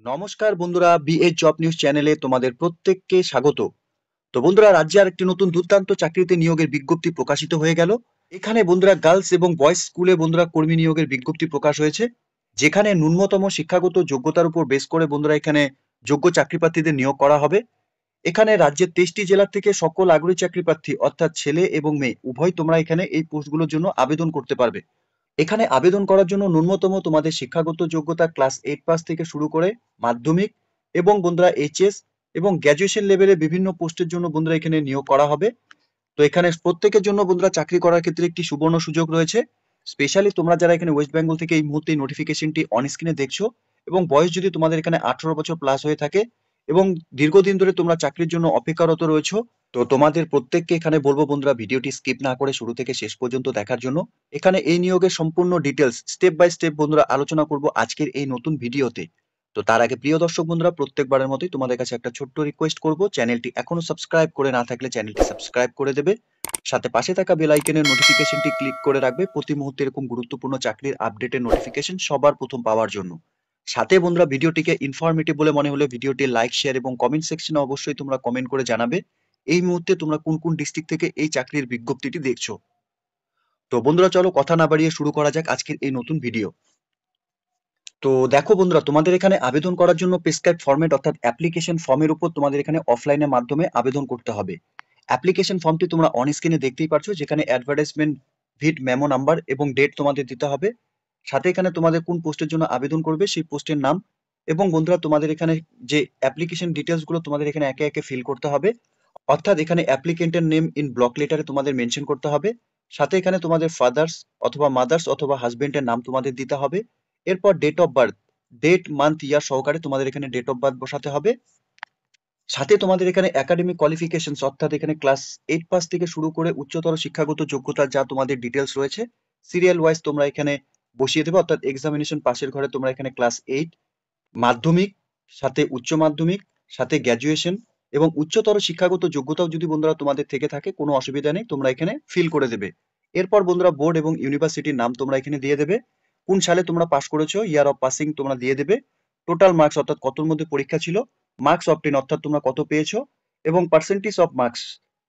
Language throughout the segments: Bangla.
নমস্কার বন্ধুরা, বিএ জব নিউজ চ্যানেলে তোমাদের প্রত্যেককে স্বাগত। তো বন্ধুরা, রাজ্যে আর একটি নতুন দুর্দান্ত চাকরিতে নিয়োগের বিজ্ঞপ্তি প্রকাশিত হয়ে গেল। এখানে বন্ধুরা গার্লস এবং বয়েজ স্কুলে বন্ধুরা কর্মী নিয়োগের বিজ্ঞপ্তি প্রকাশ হয়েছে, যেখানে ন্যূনতম শিক্ষাগত যোগ্যতার উপর বেস করে বন্ধুরা এখানে যোগ্য চাকরি প্রার্থীদের নিয়োগ করা হবে। এখানে রাজ্যের 23টি জেলা থেকে সকল আগ্রহী চাকরি প্রার্থী অর্থাৎ ছেলে এবং মেয়ে উভয় তোমরা এখানে এই পোস্টগুলোর জন্য আবেদন করতে পারবে। এখানে আবেদন করার জন্য ন্যূনতম তোমাদের শিক্ষাগত যোগ্যতা ক্লাস 8 পাস থেকে শুরু করে মাধ্যমিক এবং বন্ধুরা এইচএস এবং গ্র্যাজুয়েশন লেভেলে বিভিন্ন পোস্টের জন্য বন্ধুরা এখানে নিয়োগ করা হবে। তো এখানে প্রত্যেকের জন্য বন্ধুরা চাকরি করার ক্ষেত্রে একটি সুবর্ণ সুযোগ রয়েছে। স্পেশালি তোমরা যারা এখানে ওয়েস্ট বেঙ্গল থেকে এই মুহূর্তে নোটিফিকেশনটি অন স্ক্রিনে দেখছো এবং বয়স যদি তোমাদের এখানে 18 বছর প্লাস হয়ে থাকে এবং দীর্ঘদিন ধরে তোমরা চাকরির জন্য অপেক্ষারত রয়েছো, তো তোমাদের প্রত্যেককে এখানে বলবো বন্ধুরা ভিডিওটি স্কিপ না করে শুরু থেকে শেষ পর্যন্ত দেখার জন্য। এখানে এই নিয়োগের সম্পূর্ণ ডিটেলস স্টেপ বাই স্টেপ বন্ধুরা আলোচনা করব আজকের এই নতুন ভিডিওতে। তো তার আগে প্রিয় দর্শক বন্ধুরা, প্রত্যেকবারের মতোই তোমাদের কাছে একটা ছোট্ট রিকোয়েস্ট করব, চ্যানেলটি এখনো সাবস্ক্রাইব করে না থাকলে চ্যানেলটি সাবস্ক্রাইব করে দেবে, সাথে পাশে থাকা বেল আইকনের নোটিফিকেশনটি ক্লিক করে রাখবে প্রতি মুহূর্তে এরকম গুরুত্বপূর্ণ চাকরির আপডেটের নোটিফিকেশন সবার প্রথম পাওয়ার জন্য। সাথে বন্ধুরা ভিডিওটিকে ইনফরমেটিভ বলে মনে হলে ভিডিওটি লাইক শেয়ার এবং কমেন্ট সেকশনে অবশ্যই তোমরা কমেন্ট করে জানাবে এই মুহূর্তে তোমরা কোন কোন ডিস্ট্রিক্ট থেকে এই চাকরির বিজ্ঞপ্তিটি দেখছো। তো বন্ধুরা চলো কথা না বাড়িয়ে শুরু করা যাক আজকের এই নতুন ভিডিও। তো দেখো বন্ধুরা, তোমাদের এখানে আবেদন করার জন্য প্রেসক্রাইব ফরম্যাট অর্থাৎ অ্যাপ্লিকেশন ফর্মের উপর তোমাদের এখানে অফলাইনের মাধ্যমে আবেদন করতে হবে। অ্যাপ্লিকেশন ফর্মটি তোমরা অন স্ক্রিনে দেখতেই পাচ্ছ, যেখানে অ্যাডভার্টাইজমেন্ট ভিড মেমো নাম্বার এবং ডেট তোমাদের দিতে হবে। সাথে এখানে তোমাদের কোন পোস্টের জন্য আবেদন করবে সেই পোস্টের নাম এবং বন্ধুরা তোমাদের এখানে যে অ্যাপ্লিকেশন ডিটেলস গুলো তোমাদের এখানে একে একে ফিল করতে হবে। অর্থাৎ এখানে অ্যাপ্লিকেন্টের নেম ইন ব্লক লেটারে তোমাদের মেনশন করতে হবে। সাথে এখানে তোমাদের ফাদার্স অথবা মাদার্স অথবা হাজবেন্ডের নাম তোমাদের দিতে হবে। এরপর date of birth, date month year সহকারে তোমাদের এখানে ডেট অফ বার্থ বসাতে হবে। সাথে তোমাদের এখানে একাডেমিক কোয়ালিফিকেশনস অর্থাৎ এখানে ক্লাস 8 পাস থেকে শুরু করে উচ্চতর শিক্ষাগত যোগ্যতা যা তোমাদের ডিটেলস রয়েছে সিরিয়াল ওয়াইজ তোমরা এখানে বসিয়ে দেবে। অর্থাৎ এক্সামিনেশন পাশের ঘরে তোমরা এখানে ক্লাস 8, মাধ্যমিক, সাথে উচ্চ মাধ্যমিক, সাথে গ্র্যাজুয়েশন এবং উচ্চতর শিক্ষাগত যোগ্যতাও যদি বন্ধুরা তোমাদের থেকে থাকে কোনো অসুবিধা নেই, তোমরা এখানে ফিল করে দেবে। এরপর বন্ধুরা বোর্ড এবং ইউনিভার্সিটির নাম তোমরা এখানে দিয়ে দেবে, কোন সালে তোমরা পাস করেছো ইয়ার অফ পাসিং তোমরা দিয়ে দেবে, টোটাল মার্কস অর্থাৎ কতর মধ্যে পরীক্ষা ছিল, মার্কস অবটেন অর্থাৎ তোমরা কত পেয়েছো এবং পার্সেন্টেজ অফ মার্কস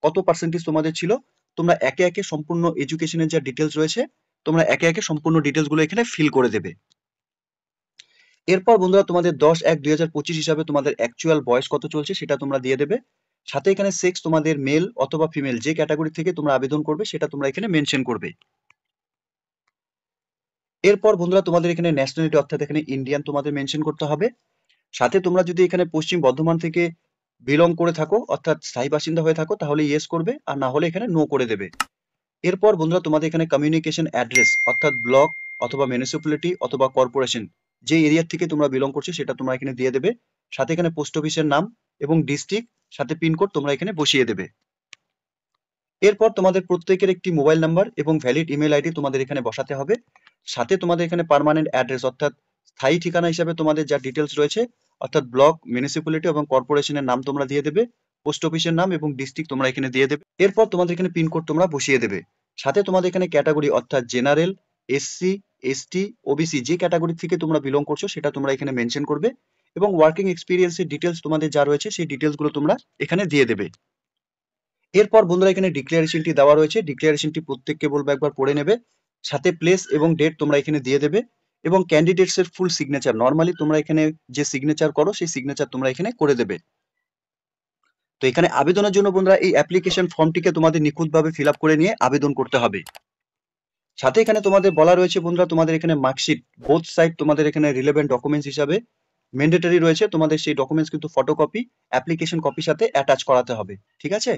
কত পার্সেন্টেজ তোমাদের ছিল। তোমরা একে একে সম্পূর্ণ এডুকেশনের যা ডিটেলস রয়েছে তোমরা একে একে সম্পূর্ণ ডিটেলস গুলো এখানে ফিল করে দেবে। এরপর বন্ধুরা তোমাদের 10/1/2025 হিসাবে তোমাদের অ্যাকচুয়াল বয়স কত চলছে সেটা তোমরা দিয়ে দেবে। সাথে এখানে সেক্স তোমাদের মেল অথবা ফিমেল যে ক্যাটাগরি থেকে তোমরা আবেদন করবে সেটা তোমরা এখানে মেনশন করবে। এরপর বন্ধুরা তোমাদের এখানে ন্যাশনালিটি অর্থাৎ এখানে ইন্ডিয়ান তোমাদের মেনশন করতে হবে। সাথে তোমরা যদি এখানে পশ্চিম বর্ধমান থেকে বিলং করে থাকো অর্থাৎ স্থায়ী বাসিন্দা হয়ে থাকো তাহলে ইয়েস করবে, আর না হলে এখানে নো করে দেবে। এরপর বন্ধুরা তোমাদের এখানে কমিউনিকেশন অ্যাড্রেস অর্থাৎ ব্লক অথবা মিউনিসিপ্যালিটি অথবা কর্পোরেশন যে এরিয়া থেকে তোমরা বিলং করছো সেটা তোমরা এখানে দিয়ে দেবে। সাথে এখানে পোস্ট অফিসের নাম এবং ডিস্ট্রিক্ট সাথে পিনকোড তোমরা এখানে বসিয়ে দেবে। এরপর তোমাদের প্রত্যেকের একটি মোবাইল নাম্বার এবং ভ্যালিড ইমেল আইডি তোমাদের এখানে বসাতে হবে। সাথে তোমাদের এখানে পার্মানেন্ট অ্যাড্রেস অর্থাৎ স্থায়ী ঠিকানা হিসাবে তোমাদের যা ডিটেলস রয়েছে অর্থাৎ ব্লক, মিউনিসিপ্যালিটি এবং কর্পোরেশনের নাম তোমরা দিয়ে দেবে, পোস্ট অফিসের নাম এবং ডিস্ট্রিক্ট তোমরা এখানে দিয়ে দেবে। এরপর তোমাদের এখানে পিনকোড তোমরা বসিয়ে দেবে। সাথে তোমাদের এখানে ক্যাটাগরি অর্থাৎ জেনারেল, এসসি, এসটি, ওবিসি যে ক্যাটাগরি থেকে তোমরা বিলং করছো সেটা তোমরা এখানে মেনশন করবে এবং ওয়ার্কিং এক্সপিরিয়েন্সের ডিটেলস তোমাদের যা রয়েছে সেই ডিটেলস গুলো তোমরা এখানে দিয়ে দেবে। এরপর বন্ধুরা এখানে ডিক্লারেশনটি দেওয়া রয়েছে, ডিক্লারেশনটি প্রত্যেককে বলবো একবার পড়ে নেবে। সাথে প্লেস এবং ডেট তোমরা এখানে দিয়ে দেবে এবং ক্যান্ডিডেটস এর ফুল সিগনেচার নরমালি তোমরা এখানে যে সিগনেচার করো সেই সিগনেচার তোমরা এখানে করে দেবে। তো এখানে আবেদনের জন্য বন্ধুরা এই অ্যাপ্লিকেশন ফর্মটিকে তোমাদের নিখুঁতভাবে ফিল আপ করে নিয়ে আবেদন করতে হবে। সাথে এখানে তোমাদের বলা রয়েছে বন্ধুরা তোমাদের এখানে মার্কশিট বোথ সাইড তোমাদের এখানে রিলেভেন্ট ডকুমেন্টস হিসাবে ম্যান্ডেটরি রয়েছে, তোমাদের সেই ডকুমেন্টস কিন্তু ফটোকপি অ্যাপ্লিকেশন কপির সাথে অ্যাটাচ করাতে হবে, ঠিক আছে।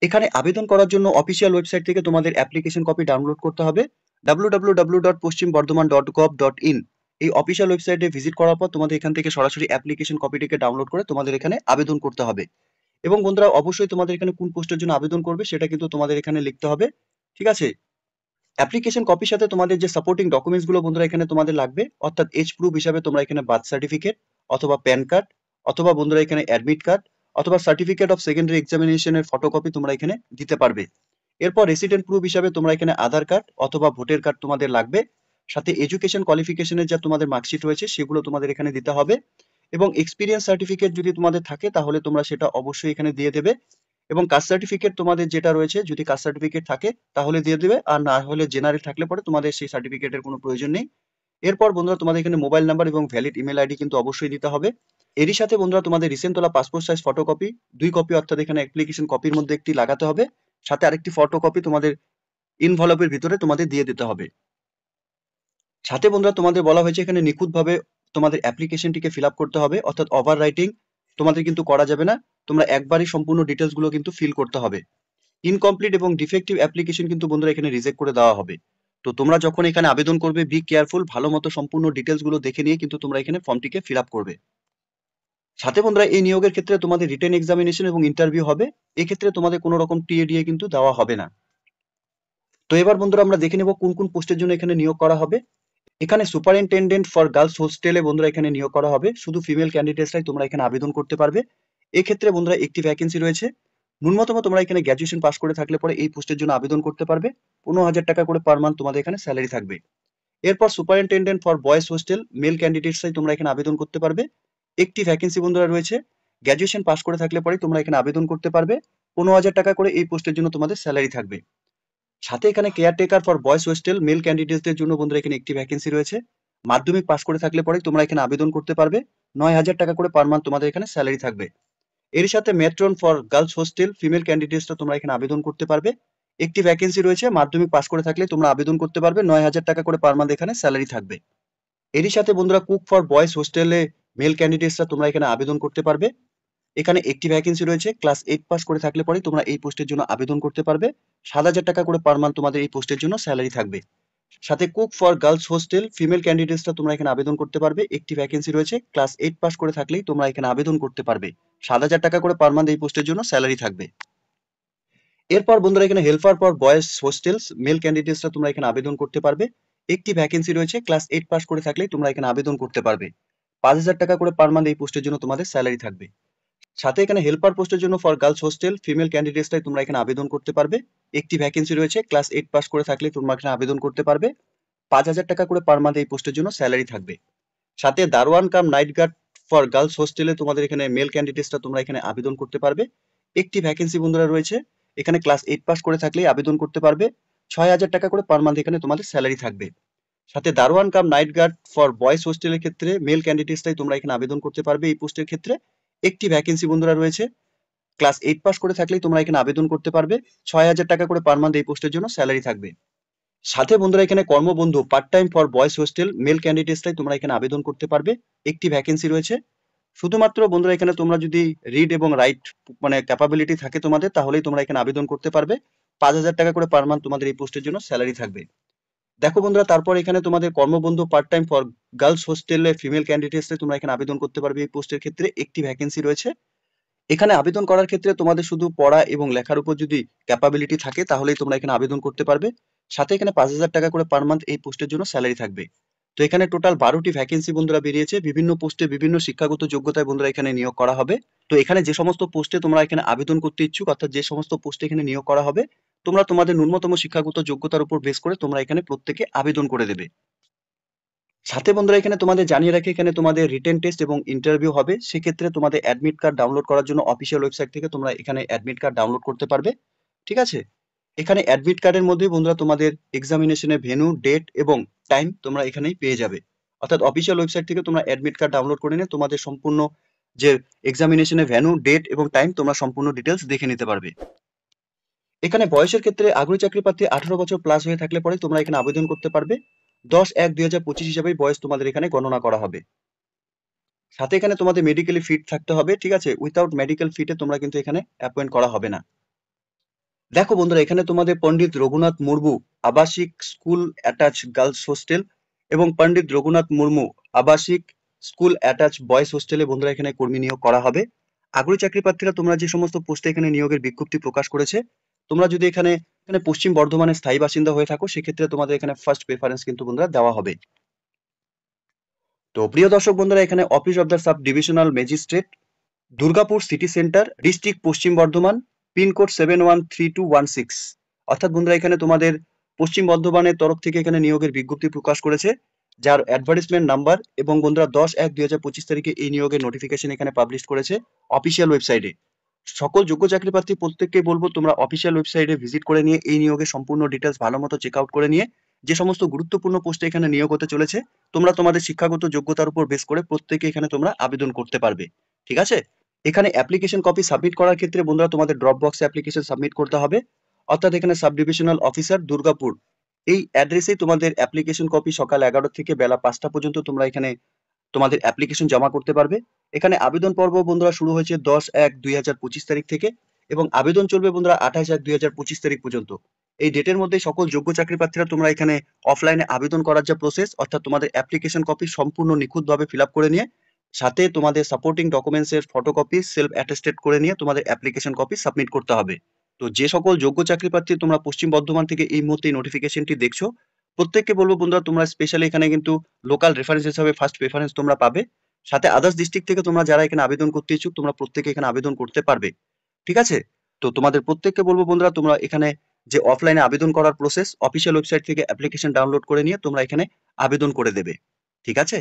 এখানে আবেদন করার জন্য অফিসিয়াল ওয়েবসাইট থেকে তোমাদের অ্যাপ্লিকেশন কপি ডাউনলোড করতে হবে www.পশ্চিমবর্ধমান.gov.in। এই অফিসিয়াল ওয়েবসাইটে ভিজিট করার পর তোমাদের এখান থেকে সরাসরি অ্যাপ্লিকেশন কপিটিকে ডাউনলোড করে তোমাদের এখানে আবেদন করতে হবে। এবং বন্ধুরা অবশ্যই তোমাদের এখানে কোন পোস্টের জন্য আবেদন করবে সেটা কিন্তু তোমাদের এখানে লিখতে হবে, ঠিক আছে। অ্যাপ্লিকেশন কপির সাথে তোমাদের যে সাপোর্টিং ডকুমেন্টস গুলো বন্ধুরা এখানে তোমাদের লাগবে অর্থাৎ এজ প্রুফ হিসাবে তোমরা এখানে বার্থ সার্টিফিকেট অথবা প্যান কার্ড অথবা বন্ধুরা এখানে অ্যাডমিট কার্ড অথবা সার্টিফিকেট অফ সেকেন্ডারি এক্সামিনেশনের ফটোকপি তোমরা এখানে দিতে পারবে। এরপর রেসিডেন্ট প্রুফ হিসাবে তোমরা এখানে আধার কার্ড অথবা ভোটার কার্ড তোমাদের লাগবে। সাথে এডুকেশন কোয়ালিফিকেশনের যা তোমাদের মার্কশিট রয়েছে সেগুলো তোমাদের এখানে দিতে হবে, এবং এক্সপিরিয়েন্স সার্টিফিকেট যদি তোমাদের থাকে তাহলে তোমরা সেটা অবশ্যই এখানে দিয়ে দেবে, এবং কাস্ট সার্টিফিকেট তোমাদের যেটা রয়েছে যদি কাস্ট সার্টিফিকেট থাকে তাহলে দিয়ে দেবে, আর না হলে জেনারেল থাকলে পরে তোমাদের সেই সার্টিফিকেটের কোনো প্রয়োজন নেই। এরপর বন্ধুরা তোমাদের এখানে মোবাইল নাম্বার এবং ভ্যালিড ইমেল আইডি কিন্তু অবশ্যই দিতে হবে। এরই সাথে বন্ধুরা তোমাদের রিসেন্ট তোলা পাসপোর্ট সাইজ ফটোকপি 2 কপি, অর্থাৎ এখানে অ্যাপ্লিকেশন কপির মধ্যে একটি লাগাতে হবে, সাথে আরেকটি ফটোকপি তোমাদের ইনভলভের ভিতরে তোমাদের দিয়ে দিতে হবে। সাথে বন্ধুরা তোমাদের বলা হয়েছে এখানে নিখুঁতভাবে তোমাদের অ্যাপ্লিকেশনটিকে ফিল আপ করতে হবে, অর্থাৎ ওভার রাইটিং তোমাদের কিন্তু করা যাবে না, তোমরা একবারই সম্পূর্ণ ডিটেলস গুলো কিন্তু ফিল করতে হবে। ইনকমপ্লিট এবং ডিফেক্টিভ অ্যাপ্লিকেশন কিন্তু বন্ধুরা এখানে রিজেক্ট করে দেওয়া হবে। তো তোমরা যখন এখানে আবেদন করবে বি কেয়ারফুল, ভালো মতো সম্পূর্ণ ডিটেলস গুলো দেখে নিয়ে কিন্তু তোমরা এখানে ফর্মটিকে ফিল আপ করবে। সাথে বন্ধুরা এই নিয়োগের ক্ষেত্রে তোমাদের রিটেন এক্সামিনেশন এবং ইন্টারভিউ হবে, এক্ষেত্রে তোমাদের কোনো রকম টিএডিএ কিন্তু দেওয়া হবে না। তো এবার বন্ধুরা আমরা দেখে নেব কোন কোন পোস্টের জন্য এখানে নিয়োগ করা হবে। এখানে সুপারিনটেনডেন্ট ফর গার্লস হোস্টেলে বন্ধুরা এখানে নিয়োগ করা হবে, শুধু ফিমেল ক্যান্ডিডেটসরাই তোমরা এখানে আবেদন করতে পারবে। এক্ষেত্রে বন্ধুরা একটি ভ্যাকেন্সি রয়েছে, ন্যূনতম তোমরা এখানে গ্র্যাজুয়েশন পাস করে থাকলে পরে এই পোস্টের জন্য আবেদন করতে পারবে। 15,000 টাকা করে পার মান্থ তোমাদের এখানে স্যালারি থাকবে। এরপর superintendent for boys hostel male ক্যান্ডিডেটসরাই তোমরা এখানে আবেদন করতে পারবে। একটি ভ্যাকেন্সি বন্ধুরা রয়েছে, গ্র্যাজুয়েশন পাস করে থাকলে পরে তোমরা এখানে আবেদন করতে পারবে। 15,000 টাকা করে এই পোস্টের জন্য তোমাদের স্যালারি থাকবে। সাথে এখানে caretaker for boys hostel male ক্যান্ডিডেটসদের জন্য বন্ধুরা এখানে একটি ভ্যাকেন্সি রয়েছে, মাধ্যমিক পাস করে থাকলে পরে তোমরা এখানে আবেদন করতে পারবে। 9,000 টাকা করে পার মান্থ তোমাদের এখানে স্যালারি থাকবে। এর সাথে matron for girls hostel female ক্যান্ডিডেটসরা তোমরা এখানে আবেদন করতে পারবে। একটি ভ্যাকেন্সি রয়েছে, মাধ্যমিক পাস করে থাকলে তোমরা আবেদন করতে পারবে। 9,000 টাকা করে পার মান্থ এখানে স্যালারি থাকবে। এরই সাথে বন্ধুরা কুক ফর বয়েজ হোস্টেলে মেল ক্যান্ডিডেটসরা তোমরা এখানে আবেদন করতে পারবে। এখানে একটি ভ্যাকেন্সি রয়েছে, ক্লাস 8 পাস করে থাকলে পরে তোমরা এই পোস্টের জন্য আবেদন করতে পারবে। 7,000 টাকা করে পার মান্থ তোমাদের এই পোস্টের জন্য স্যালারি থাকবে। সাথে cook for girls hostel female ক্যান্ডিডেটসরা তোমরা এখানে আবেদন করতে পারবে। একটি ভ্যাকেন্সি রয়েছে, ক্লাস 8 পাস করে থাকলেই তোমরা এখানে আবেদন করতে পারবে। 7,000 টাকা করে পার মান্থ এই পোস্টের জন্য স্যালারি থাকবে। এরপর বন্ধুরা এখানে helper for boys hostels male ক্যান্ডিডেটসরা তোমরা এখানে আবেদন করতে পারবে। একটি ভ্যাকেন্সি রয়েছে, ক্লাস 8 পাস করে থাকলেই তোমরা এখানে আবেদন করতে পারবে। 5,000 টাকা করে পার মান্থ এই পোস্টের জন্য তোমাদের স্যালারি থাকবে। সাথে এখানে হেল্পার পোস্টের জন্য ফর গার্লস হোস্টেল ফিমেল ক্যান্ডিডেটসরাই তোমরা এখানে আবেদন করতে পারবে। একটি ভ্যাকেন্সি রয়েছে, ক্লাস 8 পাস করে থাকলে তোমরা এখানে আবেদন করতে পারবে। 5,000 টাকা করে পার মান্থ এই পোস্টের জন্য স্যালারি থাকবে। সাথে দারোয়ান cum night guard for girls হোস্টেলে তোমাদের এখানে মেল ক্যান্ডিডেটসরা তোমরা এখানে আবেদন করতে পারবে। একটি ভ্যাকেন্সি বন্ধুরা রয়েছে, এখানে ক্লাস 8 পাস করে থাকলেই আবেদন করতে পারবে। 6,000 টাকা করে পার মান্থ এখানে তোমাদের স্যালারি থাকবে। সাথে দারোয়ান cum night guard for boys হোস্টেলের ক্ষেত্রে মেল ক্যান্ডিডেটসরাই তোমরা এখানে আবেদন করতে পারবে এই পোস্টের ক্ষেত্রে। একটি ভ্যাকেন্সি বন্ধুরা রয়েছে, ক্লাস 8 পাস করে থাকলেই তোমরা এখানে আবেদন করতে পারবে। 6,000 টাকা করে পার মান্থ এই পোস্টের জন্য স্যালারি থাকবে। সাথে বন্ধুরা এখানে কর্মবন্ধু part time for boys hostel male ক্যান্ডিডেটসরাই তোমরা এখানে আবেদন করতে পারবে। একটি ভ্যাকেন্সি রয়েছে, শুধুমাত্র বন্ধুরা এখানে তোমরা যদি রিড এবং রাইট মানে ক্যাপাবিলিটি থাকে তোমাদের, তাহলেই তোমরা এখানে আবেদন করতে পারবে। 5,000 টাকা করে পার মান্থ তোমাদের এই পোস্টের জন্য স্যালারি থাকবে। দেখো বন্ধুরা, তারপর এখানে তোমাদের কর্মবন্ধু পার্ট টাইম ফর গার্লস হোস্টেলে ফিমেল ক্যান্ডিডেটসরাই তোমরা এখানে আবেদন করতে পারবে এই পোস্টের ক্ষেত্রে। একটি ভ্যাকেন্সি রয়েছে, এখানে আবেদন করার ক্ষেত্রে তোমাদের শুধু পড়া এবং লেখার উপর যদি ক্যাপাবিলিটি থাকে তাহলেই তোমরা এখানে আবেদন করতে পারবে। সাথে এখানে 5,000 টাকা করে পার মান্থ এই পোস্টের জন্য স্যালারি থাকবে। তো এখানে টোটাল 12টি ভ্যাকেন্সি বন্ধুরা বেরিয়েছে, বিভিন্ন পোস্টে বিভিন্ন শিক্ষাগত যোগ্যতায় বন্ধুরা এখানে নিয়োগ করা হবে। তো এখানে যে সমস্ত পোস্টে তোমরা এখানে আবেদন করতে ইচ্ছুক, অর্থাৎ যে সমস্ত পোস্টে এখানে নিয়োগ করা হবে, তোমরা তোমাদের ন্যূনতম শিক্ষাগত যোগ্যতার উপর বেস করে তোমরা এখানে প্রত্যেকে আবেদন করে দেবে। সাথে বন্ধুরা এখানে তোমাদের জানিয়ে রাখি, এখানে তোমাদের রিটেন টেস্ট এবং ইন্টারভিউ হবে। সেক্ষেত্রে তোমাদের অ্যাডমিট কার্ড ডাউনলোড করার জন্য অফিসিয়াল ওয়েবসাইট থেকে তোমরা এখানে অ্যাডমিট কার্ড ডাউনলোড করতে পারবে। ঠিক আছে, এখানে অ্যাডমিট কার্ডের মধ্যে বন্ধুরা তোমাদের এক্সামিনেশনের ভেন্যু, ডেট এবং টাইম তোমরা এখানেই পেয়ে যাবে। অর্থাৎ অফিসিয়াল ওয়েবসাইট থেকে তোমরা অ্যাডমিট কার্ড ডাউনলোড করে নিয়ে তোমাদের সম্পূর্ণ যে এক্সামিনেশনের ভেন্যু, ডেট এবং টাইম তোমরা সম্পূর্ণ ডিটেলস দেখে নিতে পারবে। এখানে বয়সের ক্ষেত্রে আগ্রহী চাকরি প্রার্থী 18 বছর প্লাস হয়ে থাকলে পরে তোমরা এখানে আবেদন করতে পারবে। 10/1/2025 হিসাবে বয়স তোমাদের এখানে গণনা করা হবে। সাথে এখানে তোমাদের মেডিকেলি ফিট থাকতে হবে। ঠিক আছে, উইথাউট মেডিকেল ফিটে তোমরা কিন্তু এখানে অ্যাপয়েন্ট করা হবে না। দেখো বন্ধুরা, এখানে তোমাদের পণ্ডিত রঘুনাথ মুর্মু আবাসিক স্কুল অ্যাটাচ গার্লস হোস্টেল এবং পণ্ডিত রঘুনাথ মুর্মু আবাসিক স্কুল অ্যাটাচ বয়েজ হোস্টেলে বন্ধুরা এখানে কর্মী নিয়োগ করা হবে। আগ্রহী চাকরি প্রার্থীরা তোমরা যে সমস্ত পোস্টে এখানে নিয়োগের বিজ্ঞপ্তি প্রকাশ করেছে, তোমরা যদি এখানে পশ্চিম বর্ধমানের স্থায়ী বাসিন্দা হয়ে থাকো, সেক্ষেত্রে তোমাদের এখানে ফার্স্ট প্রেফারেন্স কিন্তু বন্ধুরা দেওয়া হবে। তো প্রিয় দর্শক বন্ধুরা, এখানে office of the sub divisional magistrate, Durgapur city centre, district Paschim Bardhaman, pin code 713216। অর্থাৎ বন্ধুরা এখানে তোমাদের পশ্চিম বর্ধমানের তরফ থেকে এখানে নিয়োগের বিজ্ঞপ্তি প্রকাশ করেছে, যার অ্যাডভার্টাইজমেন্ট নাম্বার এবং বন্ধুরা 10/1/2025 তারিখে এই নিয়োগের নোটিফিকেশন এখানে পাবলিশ করেছে অফিসিয়াল ওয়েবসাইটে। সকল যোগ্য চাকরি প্রার্থী প্রত্যেককে বলবো তোমরা অফিসিয়াল ওয়েবসাইটে ভিজিট করে নিয়ে এই নিয়োগের সম্পূর্ণ ডিটেলস ভালো মতো চেক আউট করে নিয়ে যে সমস্ত গুরুত্বপূর্ণ পোস্টে এখানে নিয়োগ হতে চলেছে তোমরা তোমাদের শিক্ষাগত যোগ্যতার উপর বেস করে প্রত্যেকে এখানে তোমরা আবেদন করতে পারবে। ঠিক আছে? এখানে অ্যাপ্লিকেশন কপি সাবমিট করার ক্ষেত্রে বন্ধুরা তোমাদের ড্রপ বক্সে অ্যাপ্লিকেশন সাবমিট করতে হবে, অর্থাৎ এখানে সাব ডিভিশনাল অফিসার দুর্গাপুর এই অ্যাড্রেসেই তোমাদের অ্যাপ্লিকেশন কপি সকাল 11 থেকে বেলা 5টা পর্যন্ত তোমরা এখানে তোমাদের অ্যাপ্লিকেশন জমা করতে পারবে। এখানে আবেদন পর্ব বন্ধুরা শুরু হয়েছে 10/1/2025 তারিখ থেকে এবং আবেদন চলবে বন্ধুরা 28/1/2025 তারিখ পর্যন্ত। এই ডেটের মধ্যে সকল যোগ্য চাকরি প্রার্থীরা তোমরা এখানে অফলাইনে আবেদন করার যে প্রসেস, অর্থাৎ তোমাদের অ্যাপ্লিকেশন কপি সম্পূর্ণ নিখুঁতভাবে ফিল আপ করে নিয়ে সাথে তোমাদের সাপোর্টিং ডকুমেন্টস এর ফটোকপি সেলফ অ্যাটেস্টেড করে নিয়ে তোমাদের অ্যাপ্লিকেশন কপি সাবমিট করতে হবে। তো যে সকল যোগ্য চাকরি প্রার্থী তোমরা পশ্চিম বর্ধমান থেকে এই মুহূর্তে এই নোটিফিকেশনটি দেখছো, প্রত্যেককে বলবো বন্ধুরা তোমরা স্পেশালি এখানে কিন্তু লোকাল রেফারেন্স হিসাবে ফার্স্ট প্রেফারেন্স তোমরা পাবে। সাথে আদার্স ডিস্ট্রিক্ট থেকে তোমরা যারা এখানে আবেদন করতে ইচ্ছুক তোমরা প্রত্যেকে এখানে আবেদন করতে পারবে। ঠিক আছে? তো তোমাদের প্রত্যেককে বলবো বন্ধুরা তোমরা এখানে যে অফলাইনে আবেদন করার প্রসেস অফিসিয়াল ওয়েবসাইট থেকে অ্যাপ্লিকেশন ডাউনলোড করে নিয়ে তোমরা এখানে আবেদন করে দেবে। ঠিক আছে?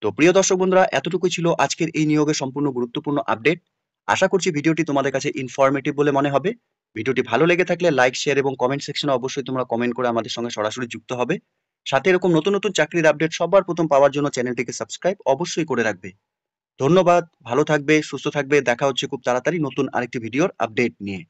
তো প্রিয় দর্শক বন্ধুরা এতটুকুই ছিল আজকের এই নিয়োগের সম্পূর্ণ গুরুত্বপূর্ণ আপডেট। আশা করছি ভিডিওটি তোমাদের কাছে ইনফরমেটিভ বলে মনে হবে। ভিডিওটি ভালো লেগে থাকলে লাইক, শেয়ার এবং কমেন্ট সেকশনে অবশ্যই তোমরা কমেন্ট করে আমাদের সঙ্গে সরাসরি যুক্ত হবে। সাথে এরকম নতুন নতুন চাকরির আপডেট সবার প্রথম পাওয়ার জন্য চ্যানেলটিকে সাবস্ক্রাইব অবশ্যই করে রাখবে। ধন্যবাদ, ভালো থাকবে, সুস্থ থাকবে। দেখা হচ্ছে খুব তাড়াতাড়ি নতুন আরেকটি ভিডিওর আপডেট নিয়ে।